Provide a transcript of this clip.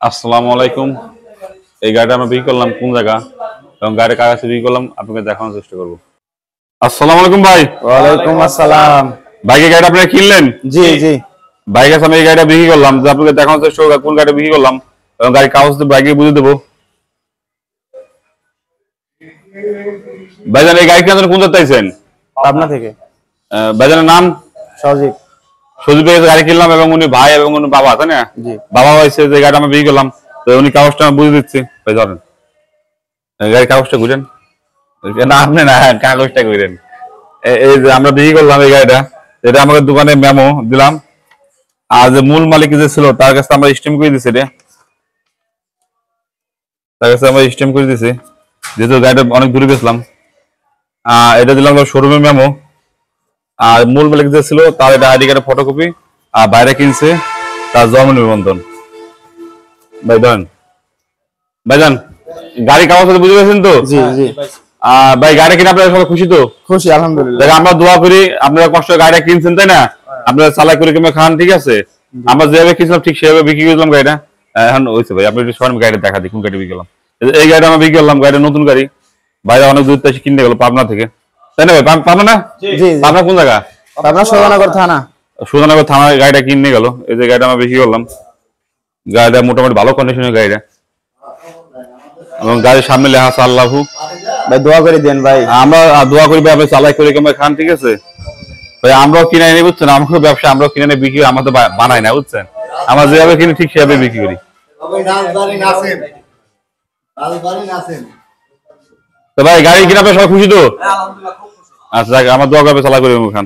আসসালামু আলাইকুম। এই গাড়িটা আমরা বিক্রি করলাম কোন জায়গা এবং গাড়ির কাগজ বিক্রি করলাম আপনাকে দেখানোর চেষ্টা করবো। আসসালামু আলাইকুম ভাই। ওয়ালাইকুম আসসালাম। বাইকের গাড়িটা আপনি কিনলেন? জি জি। বাইকের সামনে এই গাড়িটা বিক্রি করলাম, যে আপনাকে দেখানোর চেষ্টা করবো কোন গাড়িটা বিক্রি করলাম এবং গাড়ির কাগজ বাইকে বুঝে দেবো। ভাইজান এই গাড়ি কেনার কোন জায়গা চাইছেন? পাবনা থেকে। ভাইজানের নাম? সজীব। সজীব ভাই গাড়ি কিনলাম এবং উনি ভাই এবং উনি বাবা, তাই না? জি। বাবা হয়েছে যে গাড়িটা আমরা বিক্রি করলাম, তো উনি কাগজটা বুঝে দিচ্ছি। ভাই ধরেন গাড়ির কাগজটা ঘুরেন না, আপনি না কাগজটা ঘুরেন। এই যে আমরা বিক্রি করলাম এই গাড়িটা, এটা আমাদের দোকানে মেমো দিলাম, আর যে মূল মালিক যে ছিল তার কাছে আমরা স্টেম করে দিচ্ছি, তার কাছে আমরা স্টেম করে দিচ্ছি, যেহেতু গাড়িটা অনেক দূরে গেছিলাম। এটা দিলাম শোরুমে মেমো, আর মূল মালিক যে ছিল তার এটা আইডি কার্ডের ফটোকপি, আর বাইরে কিনছে তার জন্ম নিবন্ধন। ভাই ধরেন ভাইজান গাড়ি কাগজ বুঝে গেছেন তো? জি জি। ভাই গাড়ি কিনে আপনারা সবাই খুশি তো? খুশি আলহামদুলিল্লাহ। আমরা দোয়া করি আপনারা কষ্ট গাড়িটা কিনছেন, তাই না? আপনারা চালাই করে কিংবা খান, ঠিক আছে? আমরা যেভাবে কিনছিলাম ঠিক সেভাবে বিক্রি করলাম গাড়িটা। এখন হয়েছে ভাই, আপনি একটু সরান গাড়িটা দেখা দিই কোন গাড়ি বিক্রি করলাম। এই গাড়িটা আমরা বিক্রি করলাম, গাড়িটা নতুন গাড়ি, বাইরে অনেক দূর থেকে কিনতে গেল পাবনা থেকে, তাই না ভাই? পাবনা না? জি। পাবনা কোন জায়গা? পাবনা সুধানগর থানা। সুধানগর থানায় গাড়িটা কিনে গেল। এই যে গাড়িটা আমরা বিক্রি করলাম, গাড়িটা মোটামুটি ভালো কন্ডিশনের গাড়িটা, এবং গাড়ির সামনে লেখা আছে আল্লাহু। ভাই দোয়া করে দেন ভাই। আমরা দোয়া করি ভাই, আপনি চালাই করে কিংবা খান, ঠিক আছে ভাই? আমরাও কিনে নিই, বুঝছেন? আমাকে ব্যবসা আমরাও কিনে নিয়ে বিক্রি, আমরা তো বানাই না, বুঝছেন? আমরা যেভাবে কিনি ঠিক সেভাবে বিক্রি করি। তো ভাই গাড়ি কিনে আপনি সবাই খুশি তো? আচ্ছা, আমার দোয়া করবে চালাই করে খান।